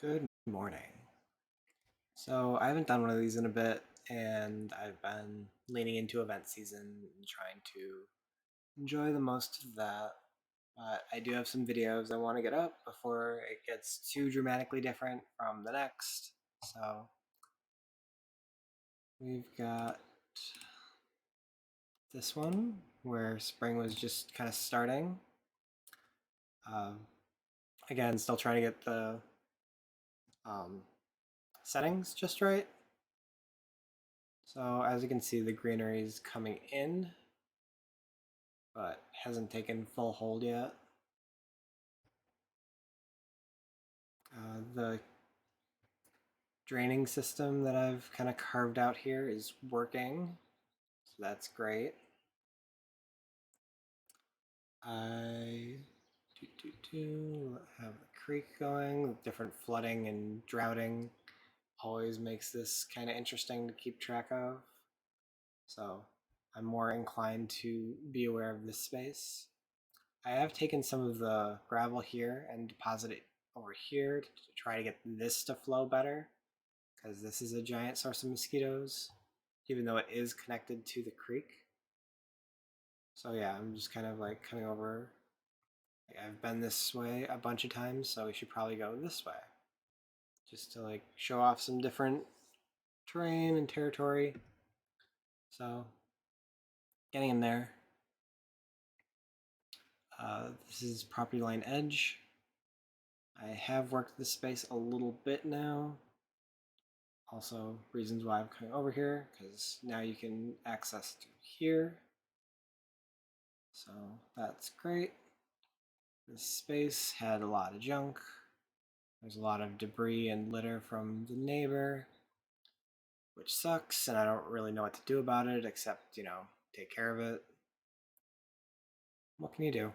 Good morning. So I haven't done one of these in a bit, and I've been leaning into event season and trying to enjoy the most of that. But I do have some videos I want to get up before it gets too dramatically different from the next. So we've got this one where spring was just kind of starting. Um, Again, still trying to get the um, settings just right. So as you can see, the greenery is coming in, but hasn't taken full hold yet. The draining system that I've kind of carved out here is working, so that's great. I have a creek going with different flooding and droughting. Always makes this kind of interesting to keep track of. So I'm more inclined to be aware of this space. I have taken some of the gravel here and deposited it over here to try to get this to flow better, because this is a giant source of mosquitoes, even though it is connected to the creek. So yeah, I'm just kind of like coming over. I've been this way a bunch of times, so we should probably go this way, just to like show off some different terrain and territory. So getting in there. This is property line edge. I have worked this space a little bit now. Also, reasons why I'm coming over here, because now you can access to here. So that's great. This space had a lot of junk. There's a lot of debris and litter from the neighbor, which sucks, and I don't really know what to do about it except, take care of it. What can you do?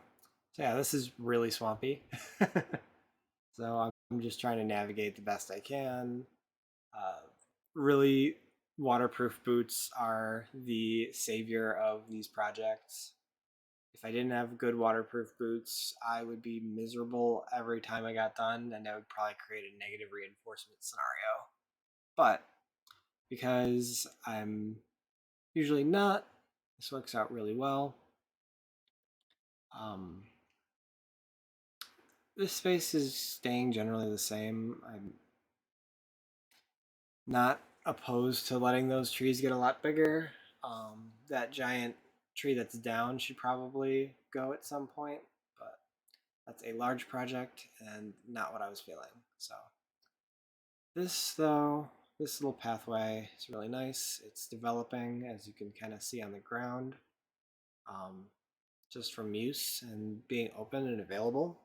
So yeah, this is really swampy. So I'm just trying to navigate the best I can. Uh, Really, waterproof boots are the savior of these projects. If I didn't have good waterproof boots, I would be miserable every time I got done, and that would probably create a negative reinforcement scenario. But because I'm usually not, this works out really well. Um, this space is staying generally the same. I'm not opposed to letting those trees get a lot bigger. That giant tree that's down should probably go at some point, but that's a large project and not what I was feeling. So this though, this little pathway is really nice. It's developing, as you can kind of see on the ground, um, just from use and being open and available.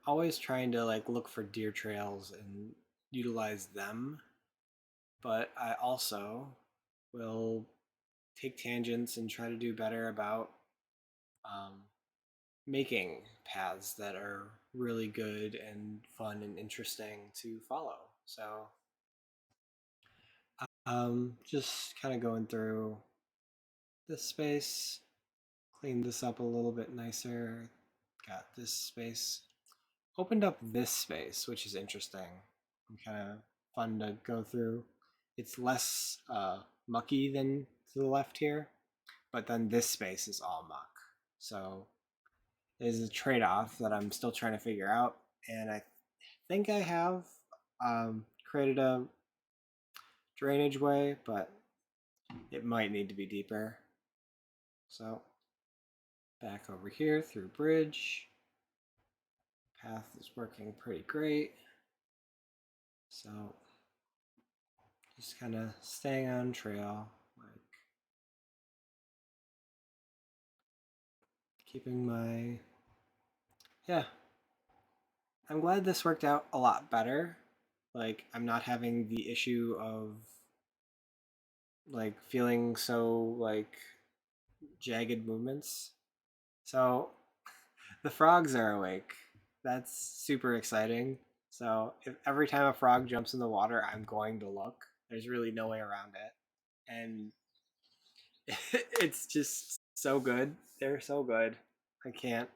Always trying to like look for deer trails and utilize them, but I also will take tangents and try to do better about um, making paths that are really good and fun and interesting to follow. So, just kind of going through this space, clean this up a little bit nicer. Got this space. Opened up this space, which is interesting and kind of fun to go through. It's less mucky than to the left here, but then this space is all muck. So there's a trade-off that I'm still trying to figure out, and I think I have created a drainage way, but it might need to be deeper. So back over here through bridge. Path is working pretty great. So just kind of staying on trail, like keeping my, yeah. I'm glad this worked out a lot better. Like I'm not having the issue of like feeling so like jagged movements. So the frogs are awake. That's super exciting. So if every time a frog jumps in the water, I'm going to look. There's really no way around it. And it's just so good. They're so good. I can't.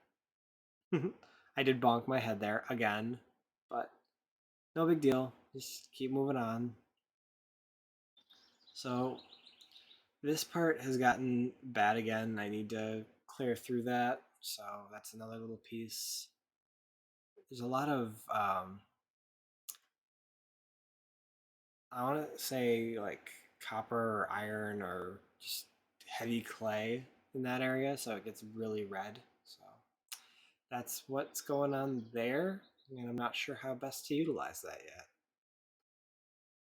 I did bonk my head there again, but no big deal. Just keep moving on. So this part has gotten bad again. I need to clear through that. So that's another little piece. There's a lot of, I want to say like copper or iron or just heavy clay in that area. So it gets really red. So that's what's going on there. And I'm not sure how best to utilize that yet.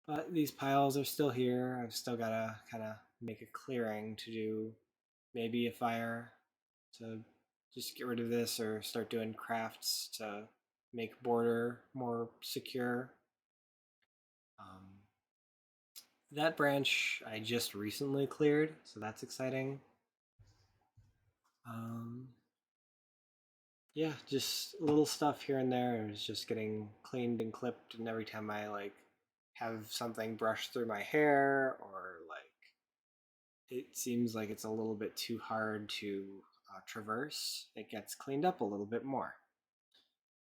But these piles are still here. I've still got to kind of make a clearing to do maybe a fire to just get rid of this or start doing crafts to make border more secure. Um, that branch I just recently cleared, so that's exciting. Um, yeah, just little stuff here and there is just getting cleaned and clipped, and every time I like have something brush through my hair or like it seems like it's a little bit too hard to traverse, it gets cleaned up a little bit more.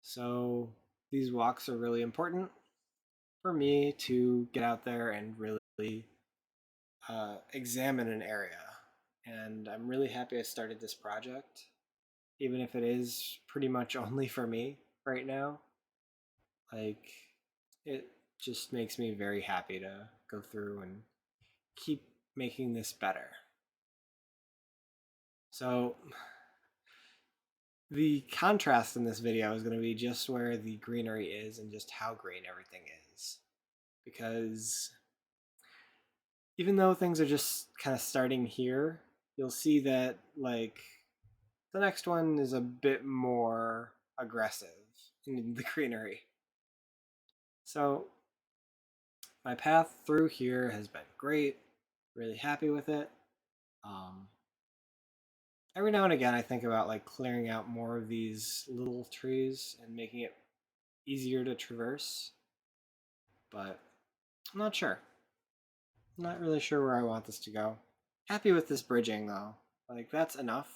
So these walks are really important for me to get out there and really examine an area. And I'm really happy I started this project, even if it is pretty much only for me right now. Like, it just makes me very happy to go through and keep making this better. So, the contrast in this video is going to be just where the greenery is and just how green everything is. Because even though things are just kind of starting here, you'll see that like the next one is a bit more aggressive in the greenery. So my path through here has been great, really happy with it. Um, every now and again I think about like clearing out more of these little trees and making it easier to traverse, but I'm not sure. I'm not really sure where I want this to go. Happy with this bridging though. Like that's enough.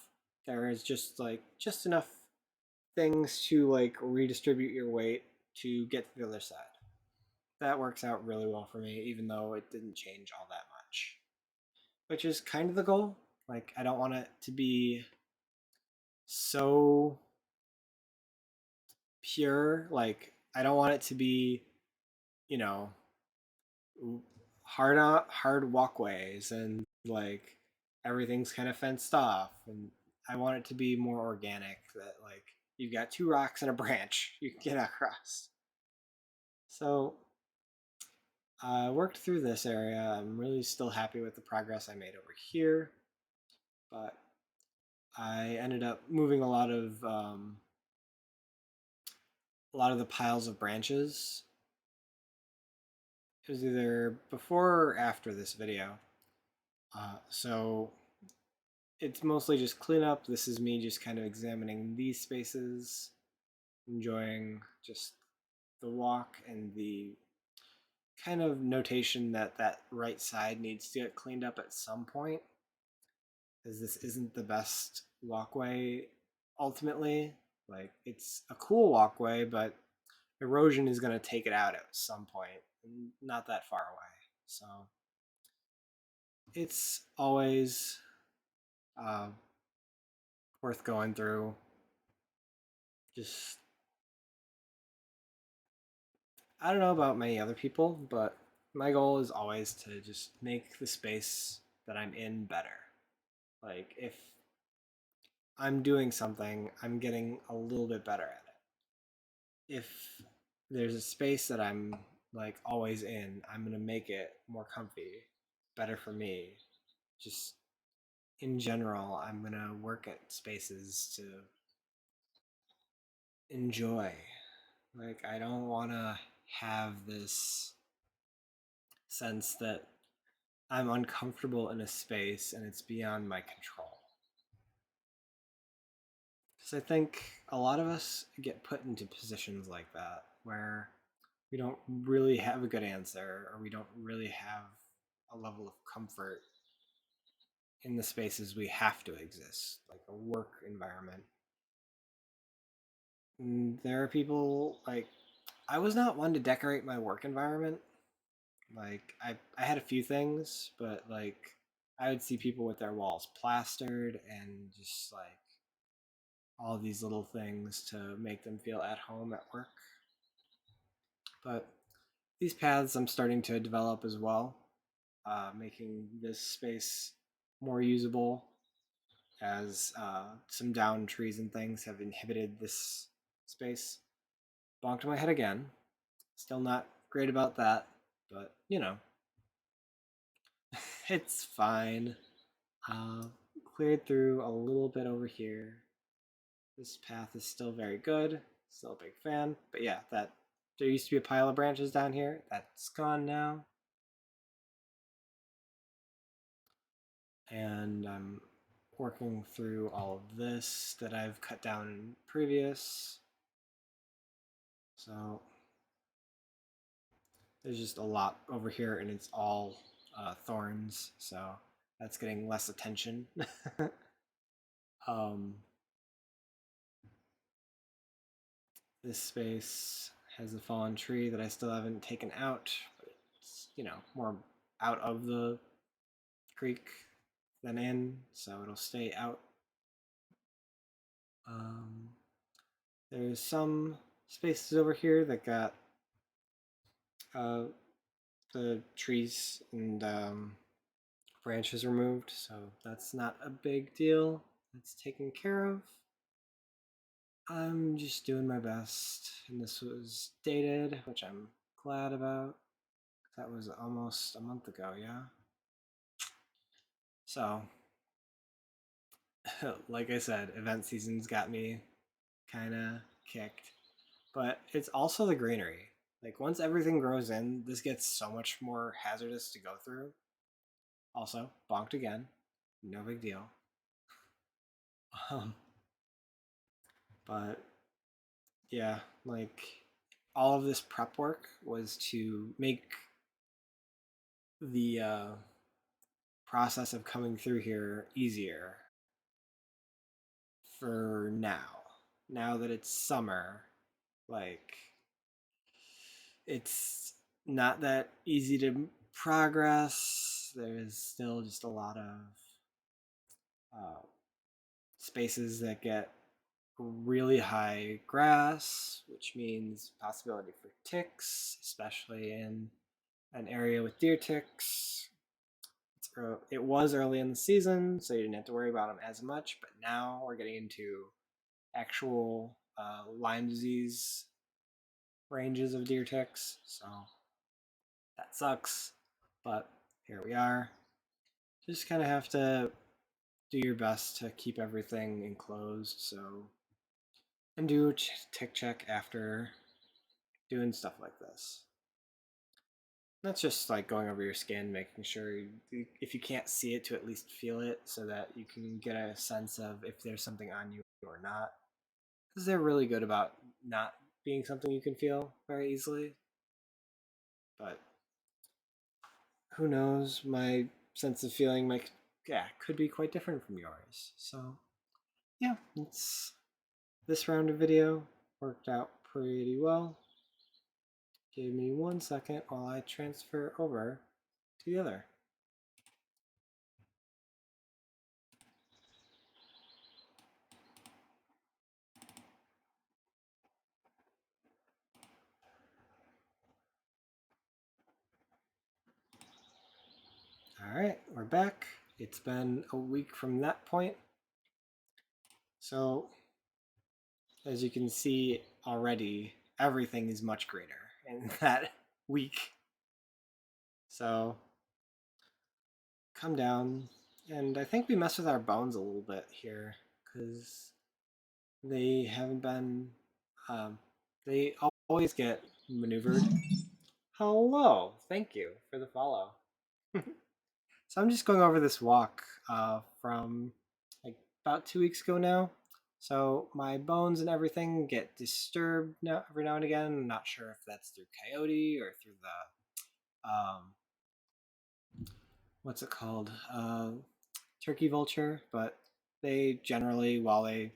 There is just enough things to like redistribute your weight to get to the other side. That works out really well for me, even though it didn't change all that much. Which is kind of the goal. Like I don't want it to be so pure. Like I don't want it to be, you know, hard walkways and like everything's kind of fenced off, and I want it to be more organic, that like you've got two rocks and a branch you can get across. So I worked through this area. I'm really still happy with the progress I made over here, but I ended up moving a lot of the piles of branches. It was either before or after this video. So it's mostly just cleanup. This is me just kind of examining these spaces, enjoying just the walk and the kind of notation that that right side needs to get cleaned up at some point, as this isn't the best walkway ultimately. Like it's a cool walkway, but erosion is going to take it out at some point, not that far away. So it's always uh, worth going through. Just I don't know about many other people, but my goal is always to just make the space that I'm in better. Like if I'm doing something, I'm getting a little bit better at it. If there's a space that I'm like always in, I'm going to make it more comfy, better for me. Just in general, I'm going to work at spaces to enjoy. Like I don't want to have this sense that I'm uncomfortable in a space and it's beyond my control. Because I think a lot of us get put into positions like that where we don't really have a good answer or we don't really have a level of comfort in the spaces we have to exist, like a work environment. there are people like I was not one to decorate my work environment. Like I had a few things, but like I would see people with their walls plastered and just like all these little things to make them feel at home at work. But these paths I'm starting to develop as well, making this space more usable as some down trees and things have inhibited this space. Bonked my head again. Still not great about that, but you know, it's fine. Uh, Cleared through a little bit over here. This path is still very good. Still a big fan. But yeah, that there used to be a pile of branches down here. That's gone now. And I'm working through all of this that I've cut down in previous. So there's just a lot over here, and it's all thorns. So that's getting less attention. um, this space has a fallen tree that I still haven't taken out, but it's, you know, more out of the creek than in, so it'll stay out. Um, there's some spaces over here that got uh, the trees and branches removed, so that's not a big deal. That's taken care of. I'm just doing my best, and this was dated, which I'm glad about. That was almost a month ago, yeah? So, like I said, event season's got me kind of kicked. But it's also the greenery. Like, once everything grows in, this gets so much more hazardous to go through. Also, bonked again. No big deal. Um, but yeah, like, all of this prep work was to make the process of coming through here easier for now. Now that it's summer, like it's not that easy to progress. There's still just a lot of uh, spaces that get really high grass, which means possibility for ticks, especially in an area with deer ticks. It was early in the season, so you didn't have to worry about them as much, but now we're getting into actual Lyme disease ranges of deer ticks, so that sucks. But here we are. Just kind of have to do your best to keep everything enclosed. So, and do a tick check after doing stuff like this. That's just like going over your skin, making sure if you can't see it, to at least feel it, so that you can get a sense of if there's something on you or not. Because they're really good about not being something you can feel very easily. But who knows? My sense of feeling might, yeah, could be quite different from yours. So yeah, it's this round of video worked out pretty well. Give me 1 second while I transfer over to the other. All right, we're back. It's been a week from that point. So, as you can see already, everything is much greener in that week. So, come down. And I think we messed with our bones a little bit here because they haven't been, um, they always get maneuvered. Hello, thank you for the follow. So I'm just going over this walk from like about 2 weeks ago now. So my bones and everything get disturbed now every now and again. I'm not sure if that's through coyote or through the what's it called, turkey vulture. But they generally, while they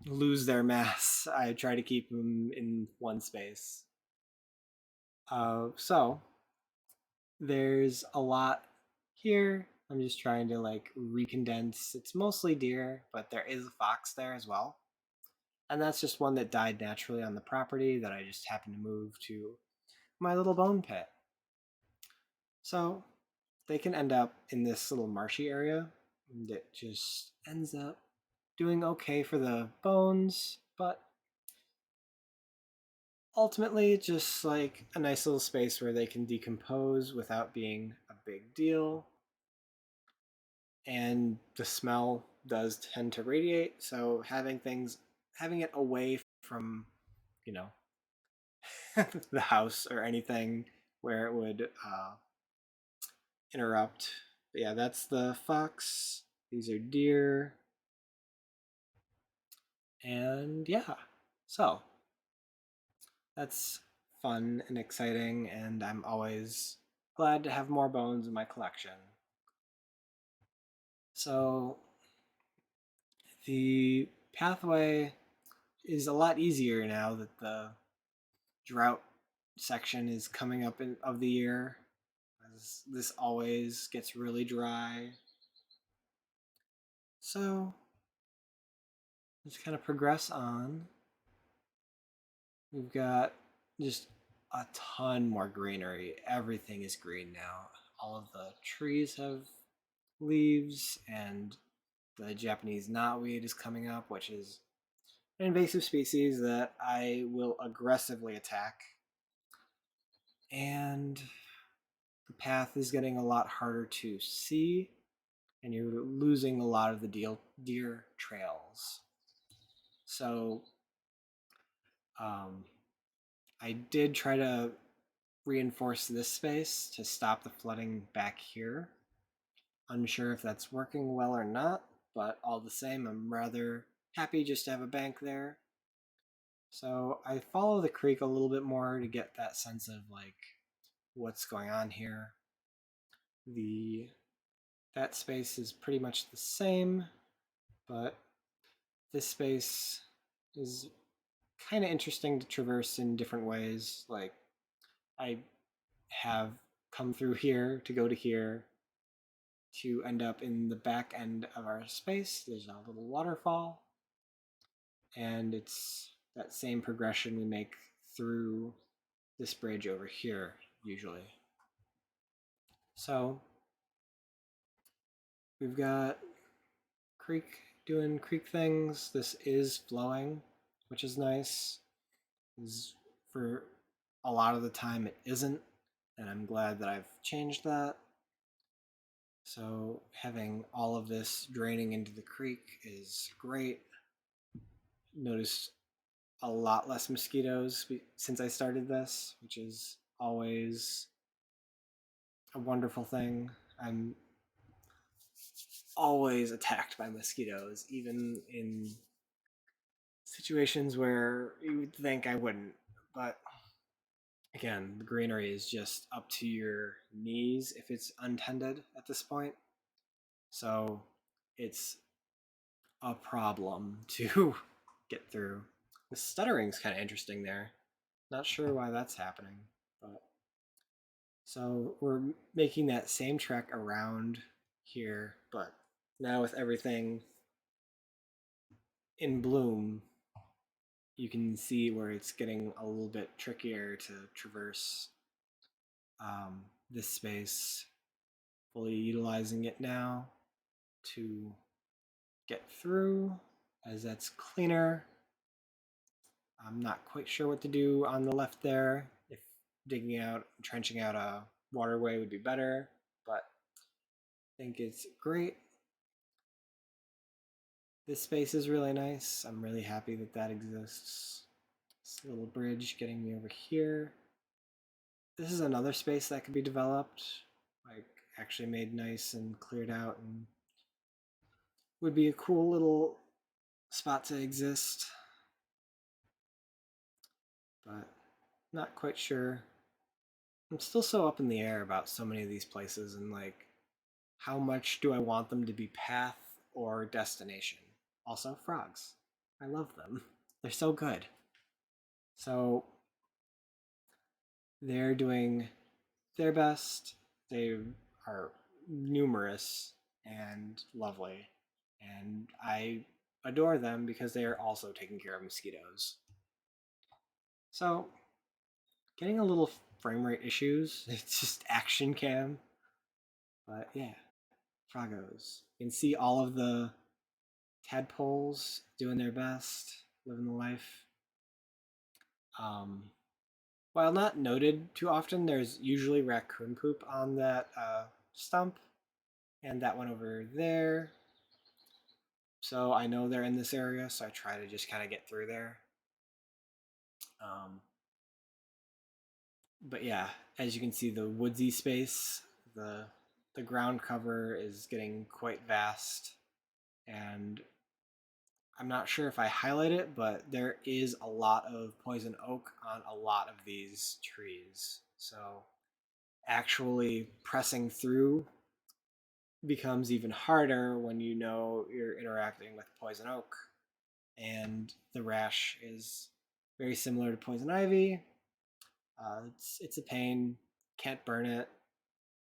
lose their mass. I try to keep them in one space. So there's a lot here. I'm just trying to like recondense. It's mostly deer, but there is a fox there as well. And that's just one that died naturally on the property that I just happened to move to my little bone pit. So they can end up in this little marshy area that just ends up doing okay for the bones, but ultimately just like a nice little space where they can decompose without being a big deal. And the smell does tend to radiate, so having it away from, you know, the house or anything where it would interrupt. But yeah, that's the fox. These are deer. And yeah, so that's fun and exciting, and I'm always glad to have more bones in my collection. So the pathway is a lot easier now that the drought section is coming up of the year. As this always gets really dry. So let's kind of progress on. We've got just a ton more greenery. Everything is green now. All of the trees have leaves, and the Japanese knotweed is coming up, which is an invasive species that I will aggressively attack. And the path is getting a lot harder to see, and you're losing a lot of the deer trails. So um, I did try to reinforce this space to stop the flooding back here. Unsure if that's working well or not, but all the same, I'm rather happy just to have a bank there. So I follow the creek a little bit more to get that sense of like what's going on here. The that space is pretty much the same, but this space is kind of interesting to traverse in different ways. Like I have come through here to go to here to end up in the back end of our space. There's a little waterfall, and it's that same progression we make through this bridge over here usually. So we've got creek doing creek things. This is flowing, which is nice. For a lot of the time it isn't, and I'm glad that I've changed that. So having all of this draining into the creek is great. Noticed a lot less mosquitoes since I started this, which is always a wonderful thing. I'm always attacked by mosquitoes, even in situations where you would think I wouldn't. But again, the greenery is just up to your knees if it's untended at this point. So it's a problem to get through. The stuttering's kind of interesting there. Not sure why that's happening, but so we're making that same trek around here, but now with everything in bloom, you can see where it's getting a little bit trickier to traverse this space, fully utilizing it now to get through, as that's cleaner. I'm not quite sure what to do on the left there. If trenching out a waterway would be better, but I think it's great. This space is really nice. I'm really happy that that exists. This little bridge getting me over here. This is another space that could be developed, like actually made nice and cleared out, and would be a cool little spot to exist, but not quite sure. I'm still so up in the air about so many of these places, and like how much do I want them to be path or destination? Also, frogs. I love them. They're so good. So they're doing their best. They are numerous and lovely. And I adore them because they are also taking care of mosquitoes. So, getting a little frame rate issues. It's just action cam. But yeah, Frogos. You can see all of the tadpoles doing their best, living the life. Um, while not noted too often, there's usually raccoon poop on that stump, and that one over there. So I know they're in this area, so I try to just kind of get through there. Um, but yeah, as you can see, the woodsy space, the the ground cover is getting quite vast, and I'm not sure if I highlight it, but there is a lot of poison oak on a lot of these trees. So actually pressing through becomes even harder when you know you're interacting with poison oak. And the rash is very similar to poison ivy. It's a pain. Can't burn it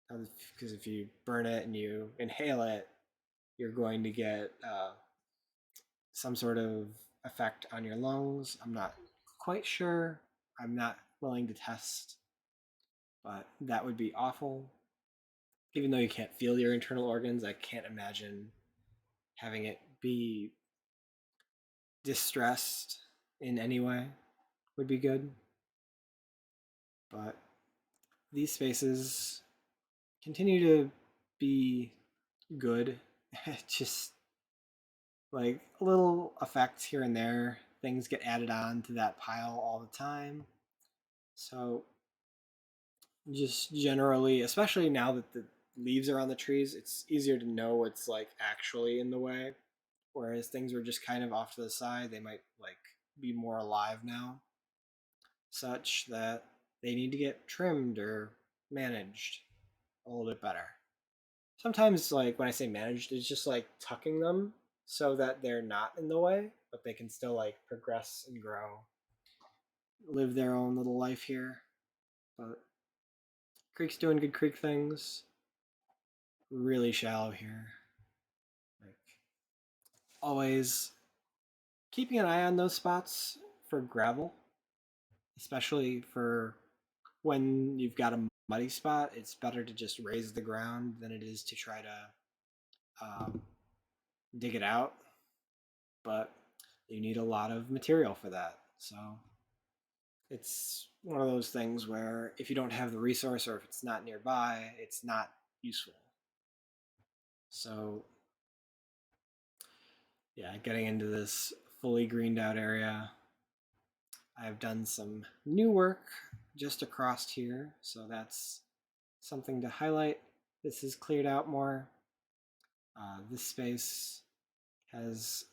because if you burn it and you inhale it, you're going to get some sort of effect on your lungs. I'm not quite sure. I'm not willing to test, but that would be awful. Even though you can't feel your internal organs, I can't imagine having it be distressed in any way would be good. But these spaces continue to be good. Just like little effects here and there. Things get added on to that pile all the time. So just generally, especially now that the leaves are on the trees, it's easier to know what's like actually in the way. Whereas things were just kind of off to the side, they might like be more alive now, such that they need to get trimmed or managed a little bit better. Sometimes, like when I say managed, it's just like tucking them so that they're not in the way, but they can still like progress and grow, live their own little life here. But creek's doing good creek things. Really shallow here. Like always keeping an eye on those spots for gravel, especially for when you've got a muddy spot. It's better to just raise the ground than it is to try to dig it out. But you need a lot of material for that. So it's one of those things where if you don't have the resource or if it's not nearby, it's not useful. So yeah, getting into this fully greened out area, I've done some new work just across here, so that's something to highlight. This is cleared out more. This space has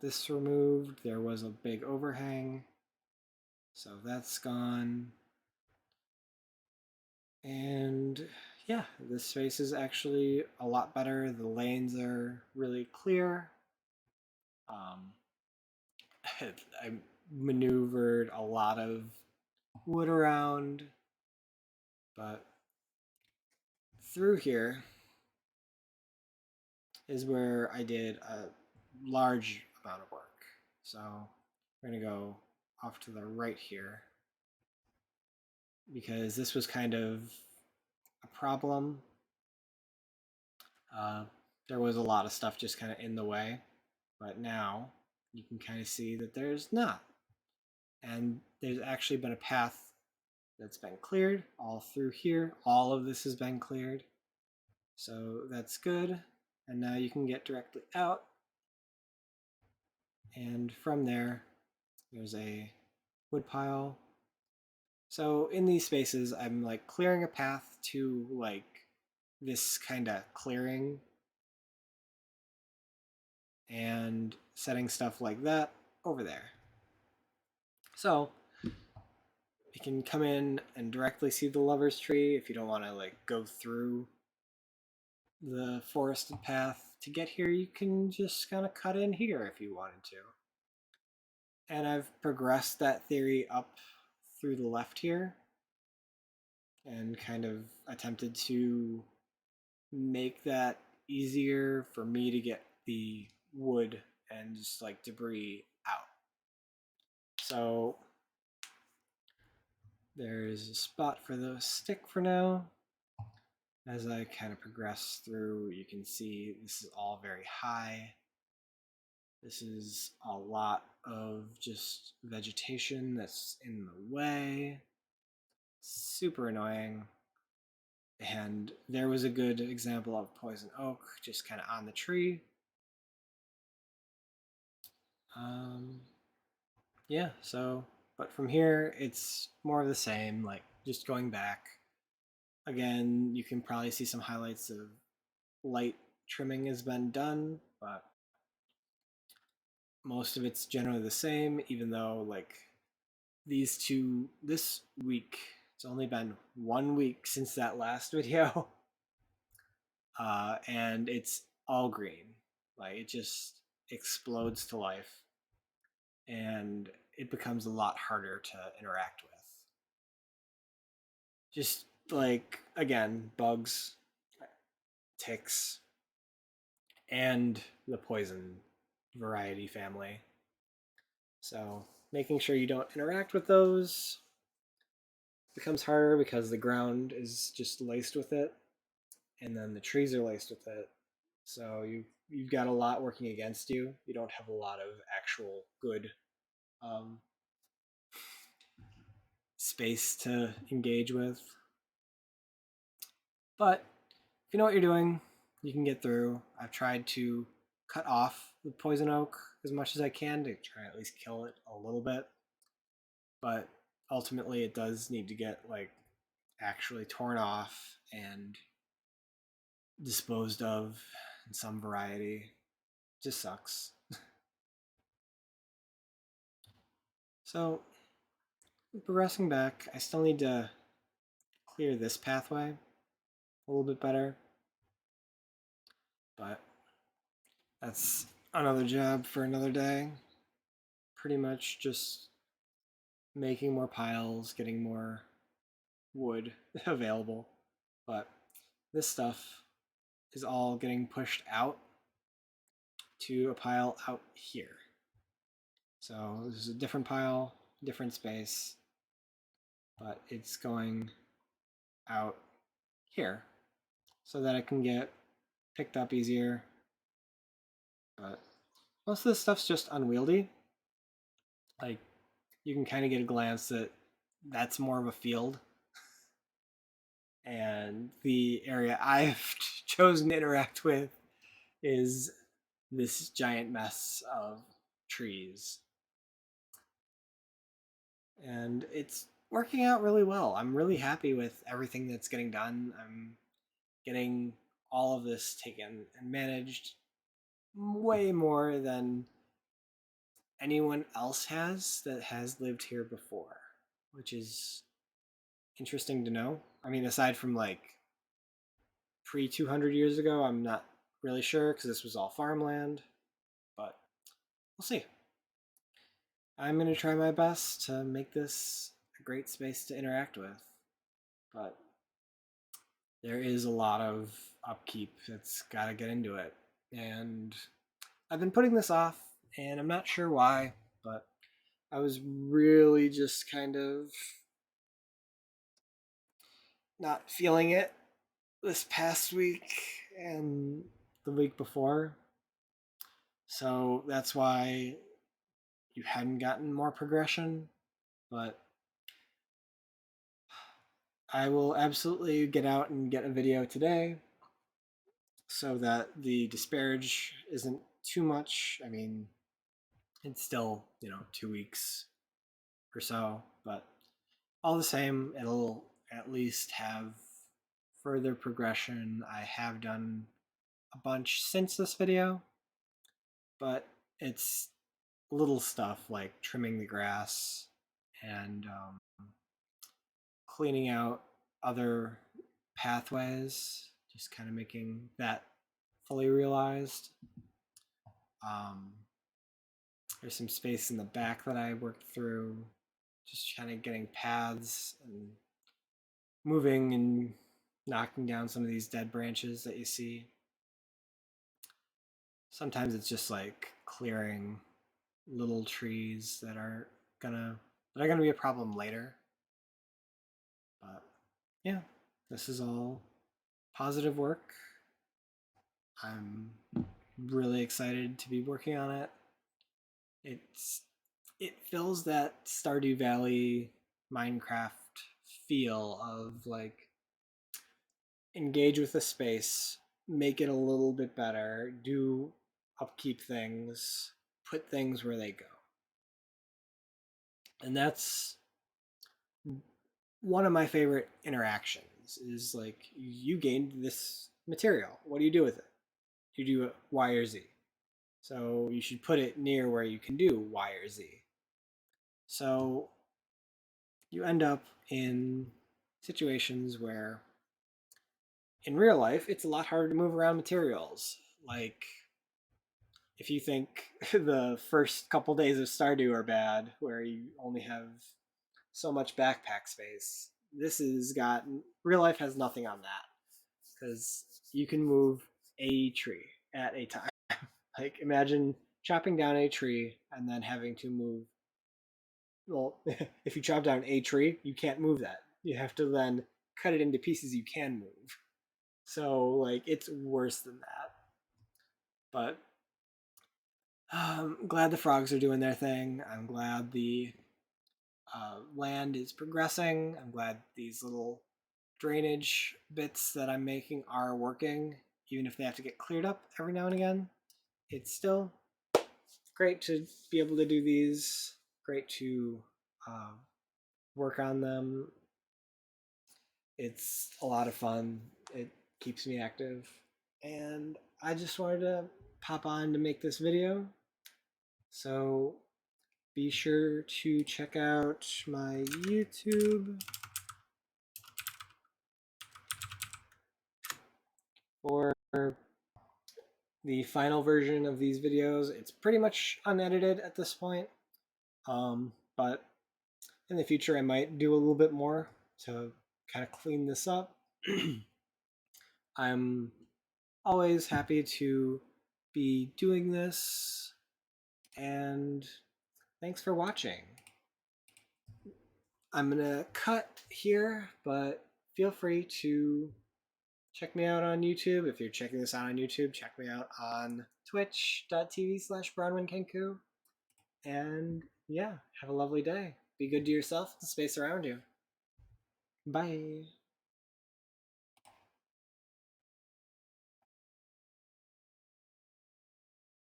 this removed. There was a big overhang, so that's gone. And yeah, this space is actually a lot better. The lanes are really clear. I maneuvered a lot of wood around, but through here is where I did a large amount of work. So we're going to go off to the right here because this was kind of a problem. There was a lot of stuff just kind of in the way, but now you can kind of see that there's not. And there's actually been a path that's been cleared all through here. All of this has been cleared. So that's good. And now you can get directly out. And from there, there's a wood pile. So in these spaces, I'm like clearing a path to like this kind of clearing and setting stuff like that over there. So you can come in and directly see the lover's tree if you don't want to like go through the forested path. to get here, you can just kind of cut in here if you wanted to. And I've progressed that theory up through the left here and kind of attempted to make that easier for me to get the wood and just like debris out. So there's a spot for the stick for now. As I kind of progress through, you can see this is all very high. This is a lot of just vegetation that's in the way. Super annoying. And there was a good example of poison oak just kind of on the tree. Yeah, so, but from here, it's more of the same, like just going back. Again, you can probably see some highlights of light trimming has been done, but most of it's generally the same, even though like these two, this week, it's only been 1 week since that last video, and it's all green. Like it just explodes to life, and it becomes a lot harder to interact with. Just like, again, bugs, ticks, and the poison variety family. So making sure you don't interact with those becomes harder because the ground is just laced with it, and then the trees are laced with it. So you've got a lot working against you. You don't have a lot of actual good um, space to engage with. But if you know what you're doing, you can get through. I've tried to cut off the poison oak as much as I can to try and at least kill it a little bit. But ultimately it does need to get like actually torn off and disposed of in some variety. It just sucks. So progressing back, I still need to clear this pathway a little bit better. But that's another job for another day. Pretty much just making more piles, getting more wood available. But this stuff is all getting pushed out to a pile out here. So this is a different pile, different space, but it's going out here so that it can get picked up easier. But most of this stuff's just unwieldy. Like, you can kind of get a glance that that's more of a field. And the area I've chosen to interact with is this giant mess of trees. And it's working out really well. I'm really happy with everything that's getting done. I'm getting all of this taken and managed way more than anyone else has that has lived here before, which is interesting to know. I mean, aside from like pre 200 years ago, I'm not really sure because this was all farmland, but we'll see. I'm going to try my best to make this a great space to interact with, but there is a lot of upkeep that's got to get into it. And I've been putting this off, and I'm not sure why, but I was really just kind of not feeling it this past week and the week before. So that's why you hadn't gotten more progression, but I will absolutely get out and get a video today so that the disparage isn't too much. I mean, it's still, 2 weeks or so, but all the same, it'll at least have further progression. I have done a bunch since this video, but it's little stuff like trimming the grass and cleaning out other pathways, just kind of making that fully realized. There's some space in the back that I worked through, just kind of getting paths and moving and knocking down some of these dead branches that you see. Sometimes it's just like clearing little trees that are gonna be a problem later. But yeah, this is all positive work. I'm really excited to be working on it. It fills that Stardew Valley Minecraft feel of like engage with the space, make it a little bit better, do upkeep things, put things where they go. And that's one of my favorite interactions is like you gained this material. What do you do with it? You do Y or Z. So you should put it near where you can do Y or Z. So you end up in situations where in real life it's a lot harder to move around materials. Like if you think the first couple days of Stardew are bad, where you only have so much backpack space, this has got real life has nothing on that because you can move a tree at a time. Like imagine chopping down a tree and then having to move. Well, if you chop down a tree, you can't move that. You have to then cut it into pieces you can move. So like it's worse than that. But I'm glad the frogs are doing their thing. I'm glad the land is progressing. I'm glad these little drainage bits that I'm making are working, even if they have to get cleared up every now and again. It's still great to be able to do these. Great to work on them. It's a lot of fun. It keeps me active. And I just wanted to pop on to make this video. So be sure to check out my YouTube for the final version of these videos. It's pretty much unedited at this point, but in the future I might do a little bit more to kind of clean this up. I'm always happy to be doing this, and thanks for watching. I'm gonna cut here, but feel free to check me out on YouTube. If you're checking this out on YouTube, check me out on twitch.tv/BronwynKenku. And yeah, have a lovely day. Be good to yourself and the space around you. Bye.